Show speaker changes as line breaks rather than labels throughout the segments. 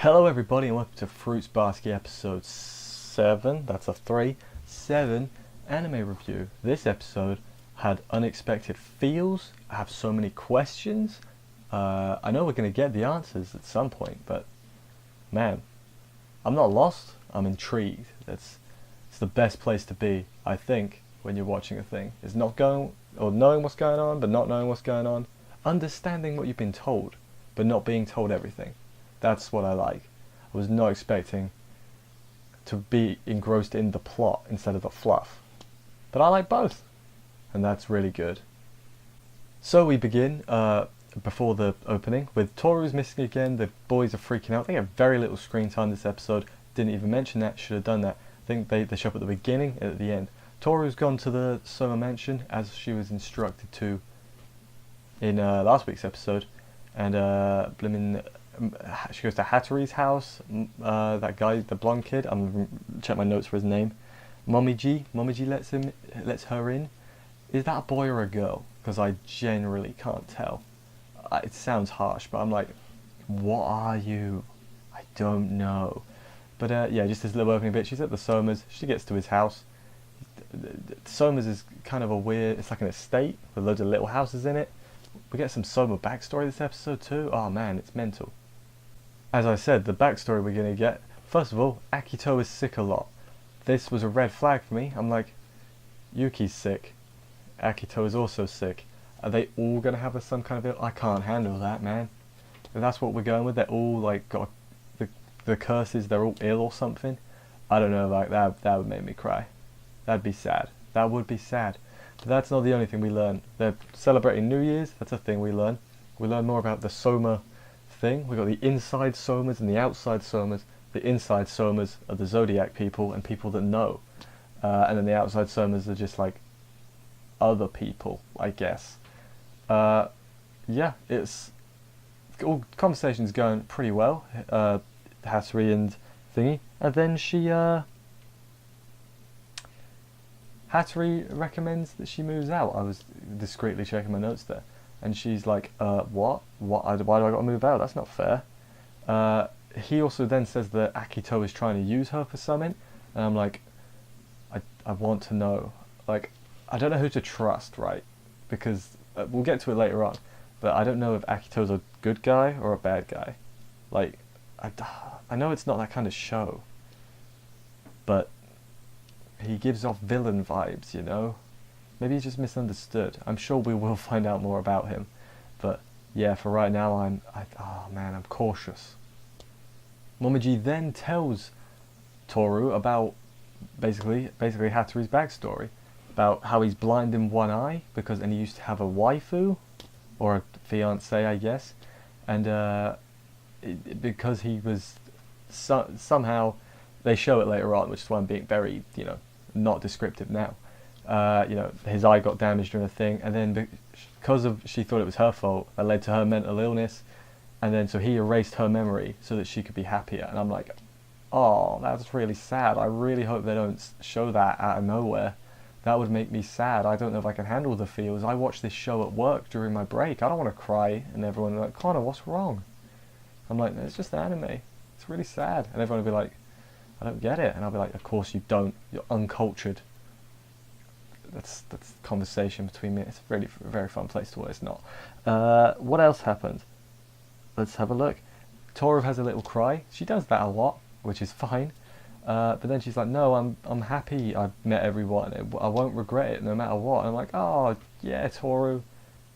Hello everybody and welcome to Fruits Basket episode 7, that's a 3, 7 anime review. This episode had unexpected feels, I have so many questions. I know we're going to get the answers at some point, but man, I'm not lost, I'm intrigued. It's the best place to be, I think, when you're watching a thing. Is not going, or knowing what's going on, but not knowing what's going on. Understanding what you've been told, but not being told everything. That's what I like. I was not expecting to be engrossed in the plot instead of the fluff. But I like both, and that's really good. So we begin, before the opening, with Toru's missing again. The boys are freaking out. They have very little screen time this episode. Didn't even mention that, should have done that. I think they show up at the beginning and at the end. Toru's gone to the Sohma mansion, as she was instructed to in last week's episode. And she goes to Hatori's house. That guy, the blonde kid. I'm gonna check my notes for his name. Momiji lets her in. Is that a boy or a girl? Because I generally can't tell. It sounds harsh, but I'm like, what are you? I don't know. But yeah, just this little opening bit. She's at the Sohmas. She gets to his house. The Sohmas is kind of a weird. It's like an estate with loads of little houses in it. We get some Sohma backstory this episode too. Oh man, it's mental. As I said, the backstory we're going to get. First of all, Akito is sick a lot. This was a red flag for me. I'm like, Yuki's sick. Akito is also sick. Are they all going to have some kind of... I can't handle that, man. If that's what we're going with, they're all like got the curses, they're all ill or something. I don't know, like that would make me cry. That'd be sad. That would be sad. But that's not the only thing we learn. They're celebrating New Year's. That's a thing we learn. We learn more about the Sohma thing. We've got the inside Sohmas and the outside Sohmas. The inside Sohmas are the Zodiac people and people that know. And then the outside Sohmas are just like other people, I guess. Yeah, it's... all conversations going pretty well. Hatori and thingy. And then she... Hatori recommends that she moves out. I was discreetly checking my notes there. And she's like, what? Why do I got to move out? That's not fair. He also then says that Akito is trying to use her for something. And I'm like, I want to know. Like, I don't know who to trust, right? Because we'll get to it later on. But I don't know if Akito's a good guy or a bad guy. Like, I know it's not that kind of show. But he gives off villain vibes, you know? Maybe he's just misunderstood. I'm sure we will find out more about him. But yeah, for right now, I'm cautious. Momiji then tells Toru about basically Hatori's backstory. About how he's blind in one eye, and he used to have a waifu, or a fiancé, I guess. And because he was somehow, they show it later on, which is why I'm being very, not descriptive now. His eye got damaged during a thing, and then because she thought it was her fault, that led to her mental illness, and then so he erased her memory so that she could be happier. And I'm like, oh, that's really sad. I really hope they don't show that out of nowhere. That would make me sad. I don't know if I can handle the feels. I watched this show at work during my break. I don't want to cry, and everyone will be like, Connor, what's wrong? I'm like, it's just anime. It's really sad. And everyone will be like, I don't get it. And I'll be like, of course you don't. You're uncultured. That's conversation between me. It's a really very fun place to work. It's not. What else happened? Let's have a look. Toru has a little cry. She does that a lot, which is fine. But then she's like, no, I'm happy I've met everyone. I won't regret it no matter what. And I'm like, oh yeah, Toru,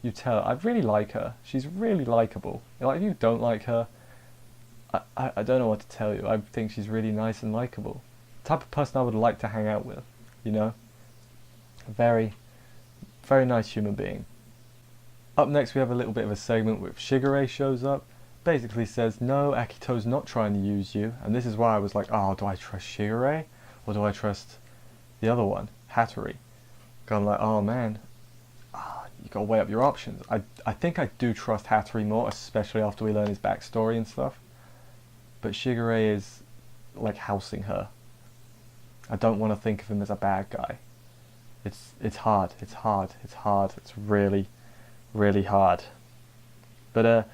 you tell her. I really like her. She's really likable. Like, if you don't like her, I don't know what to tell you. I think she's really nice and likable. The type of person I would like to hang out with, you know? Very, very nice human being. Up next we have a little bit of a segment with Shigure shows up. Basically says, no, Akito's not trying to use you. And this is why I was like, oh, do I trust Shigure? Or do I trust the other one, Hatori? I'm like, oh man, you gotta weigh up your options. I think I do trust Hatori more, especially after we learn his backstory and stuff. But Shigure is like housing her. I don't want to think of him as a bad guy. It's hard. It's really, really hard. But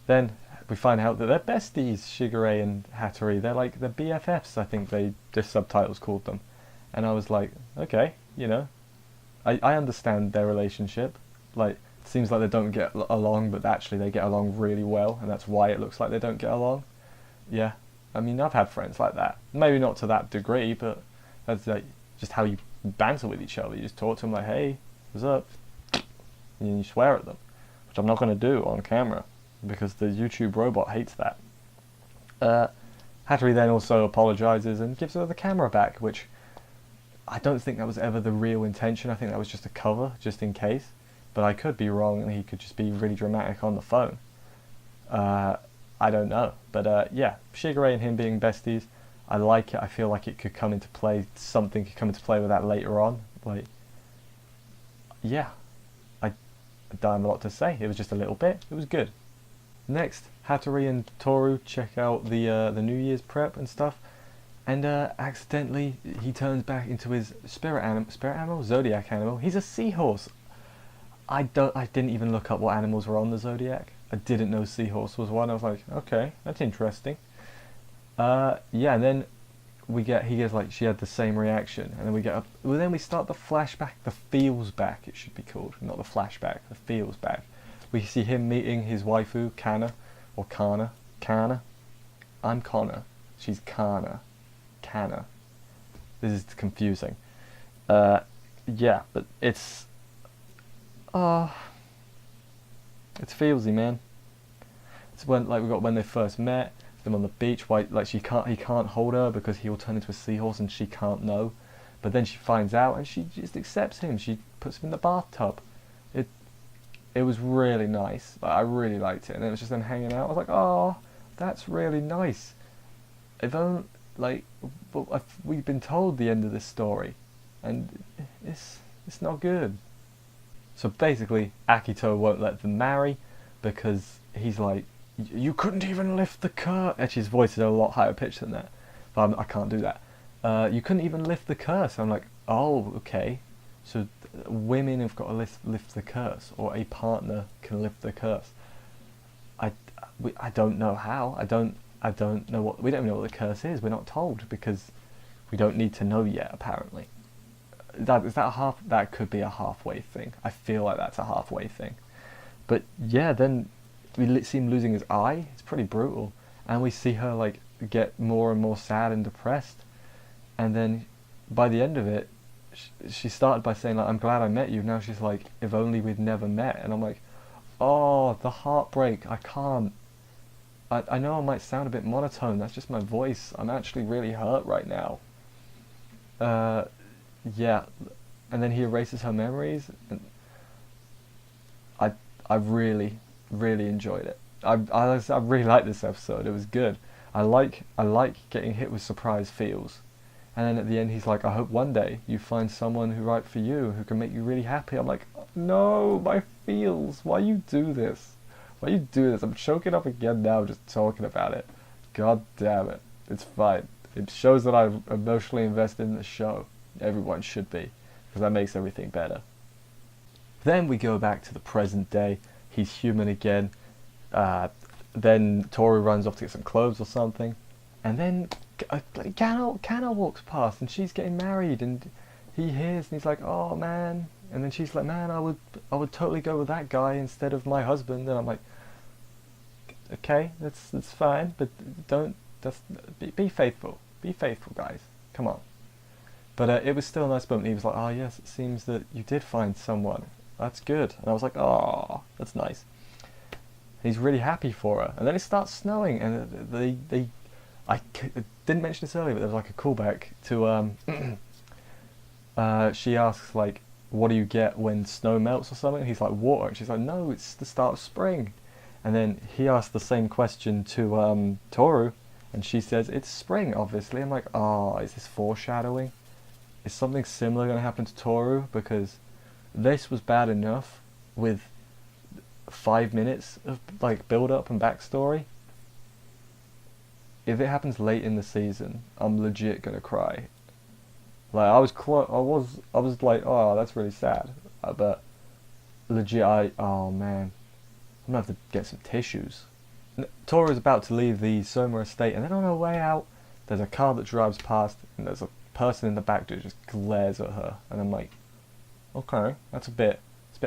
then we find out that they're besties, Shigure and Hatori. They're like the BFFs, I think the subtitles called them. And I was like, okay, you know, I understand their relationship. Like, it seems like they don't get along, but actually they get along really well, and that's why it looks like they don't get along. Yeah, I mean, I've had friends like that. Maybe not to that degree, but that's like just how you banter with each other. You just talk to them like, hey, what's up? And you swear at them, which I'm not going to do on camera because the YouTube robot hates that. Hattori then also apologizes and gives her the camera back, which I don't think that was ever the real intention. I think that was just a cover, just in case. But I could be wrong, and he could just be really dramatic on the phone. I don't know. But yeah, Shigure and him being besties, I like it. I feel like it could come into play, something could come into play with that later on. Like, yeah, I don't have a lot to say. It was just a little bit. It was good. Next, Hatori and Toru check out the New Year's prep and stuff, and accidentally he turns back into his spirit animal, zodiac animal. He's a seahorse. I didn't even look up what animals were on the zodiac. I didn't know seahorse was one. I was like, okay, that's interesting. Yeah, and then he gets like, she had the same reaction, and then then we start the flashback, the feels back it should be called, not the flashback, the feels back. We see him meeting his waifu, Kana. I'm Connor. She's Kana. This is confusing. Yeah, but it's feelsy, man. It's when they first met, them on the beach. Why, like he can't hold her because he will turn into a seahorse, and she can't know. But then she finds out, and she just accepts him. She puts him in the bathtub. It was really nice. I really liked it, and it was just them hanging out. I was like, oh, that's really nice. If only, like, we've been told the end of this story, and it's not good. So basically, Akito won't let them marry because he's like, you couldn't even lift the curse. Actually, his voice is a lot higher pitched than that, but I can't do that. You couldn't even lift the curse. I'm like, oh, okay. So women have got to lift the curse, or a partner can lift the curse. I don't know how. I don't know what. We don't know what the curse is. We're not told because we don't need to know yet. Apparently, that could be a halfway thing. I feel like that's a halfway thing. But yeah, then we see him losing his eye. It's pretty brutal, and we see her like get more and more sad and depressed, and then by the end of it, she started by saying like, I'm glad I met you. Now she's like, if only we'd never met. And I'm like, oh, the heartbreak. I can't. I know I might sound a bit monotone. That's just my voice. I'm actually really hurt right now. Yeah. And then he erases her memories. And I really, really enjoyed it. I really liked this episode. It was good. I like getting hit with surprise feels. And then at the end, he's like, I hope one day you find someone who's right for you, who can make you really happy. I'm like, no, my feels. Why you do this? Why you do this? I'm choking up again now just talking about it. God damn it. It's fine. It shows that I'm emotionally invested in the show. Everyone should be, because that makes everything better. Then we go back to the present day. He's human again. Then Toru runs off to get some clothes or something. And then Kana walks past, and she's getting married, and he hears, and he's like, oh man. And then she's like, man, I would totally go with that guy instead of my husband. And I'm like, okay, that's fine, but be faithful. Be faithful, guys. Come on. But it was still a nice moment. He was like, oh yes, it seems that you did find someone. That's good. And I was like, oh, that's nice. And he's really happy for her. And then it starts snowing, and I didn't mention this earlier, but there was like a callback to she asks like, what do you get when snow melts or something? And he's like, water. And she's like, no, it's the start of spring. And then he asks the same question to Toru, and she says, it's spring, obviously. I'm like, oh, is this foreshadowing? Is something similar going to happen to Toru? Because this was bad enough with 5 minutes of like build up and backstory. If it happens late in the season, I'm legit gonna cry. Like I was like, oh, that's really sad. But legit, oh man, I'm gonna have to get some tissues. Tori's about to leave the Sohma estate, and then on her way out, there's a car that drives past, and there's a person in the back that just glares at her, and I'm like, okay, it's a bit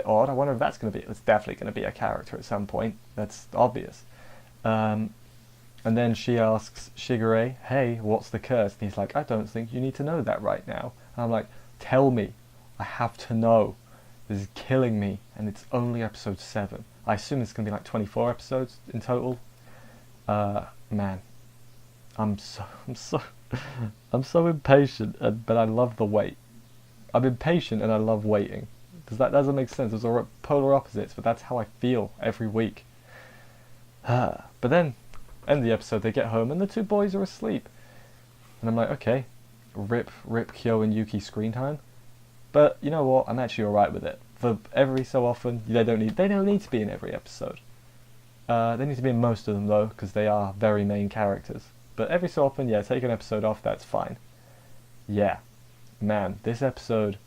odd. I wonder if that's gonna be. It's definitely gonna be a character at some point. That's obvious. And then she asks Shigure, "Hey, what's the curse?" And he's like, "I don't think you need to know that right now." And I'm like, "Tell me. I have to know. This is killing me." And it's only episode 7. I assume it's gonna be like 24 episodes in total. Man, I'm so impatient, but I love the wait. I'm impatient and I love waiting. Because that doesn't make sense. Those are polar opposites, but that's how I feel every week. But then, end of the episode, they get home and the 2 boys are asleep. And I'm like, okay, rip Kyo and Yuki screen time. But you know what? I'm actually alright with it. For every so often, they don't need to be in every episode. They need to be in most of them though, because they are very main characters. But every so often, yeah, take an episode off, that's fine. Yeah, man, this episode,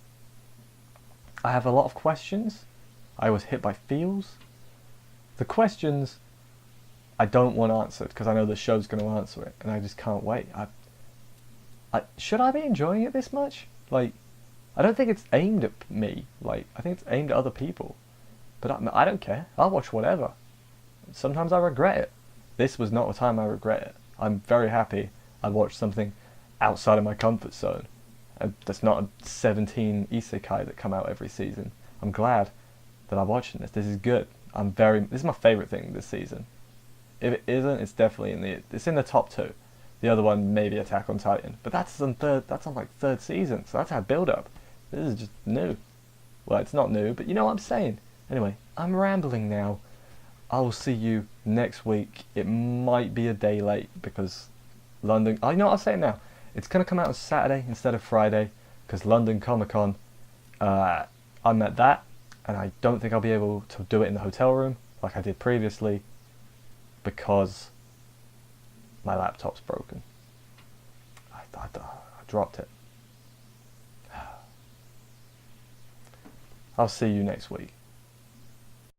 I have a lot of questions. I was hit by feels. The questions I don't want answered because I know the show's going to answer it, and I just can't wait. Should I be enjoying it this much? Like, I don't think it's aimed at me. Like, I think it's aimed at other people. But I don't care. I'll watch whatever. Sometimes I regret it. This was not a time I regret it. I'm very happy I watched something outside of my comfort zone. And there's not 17 isekai that come out every season. I'm glad that I'm watching this. This is good. This is my favourite thing this season. If it isn't, it's definitely it's in the top 2. The other one maybe Attack on Titan, but that's on like 3rd season, so that's our build up. This is just new. Well, it's not new, but you know what I'm saying. Anyway, I'm rambling now. I will see you next week. It might be a day late because London. You know what I'll say now. It's gonna come out on Saturday instead of Friday because London Comic Con. I'm at that, and I don't think I'll be able to do it in the hotel room like I did previously because my laptop's broken. I dropped it. I'll see you next week.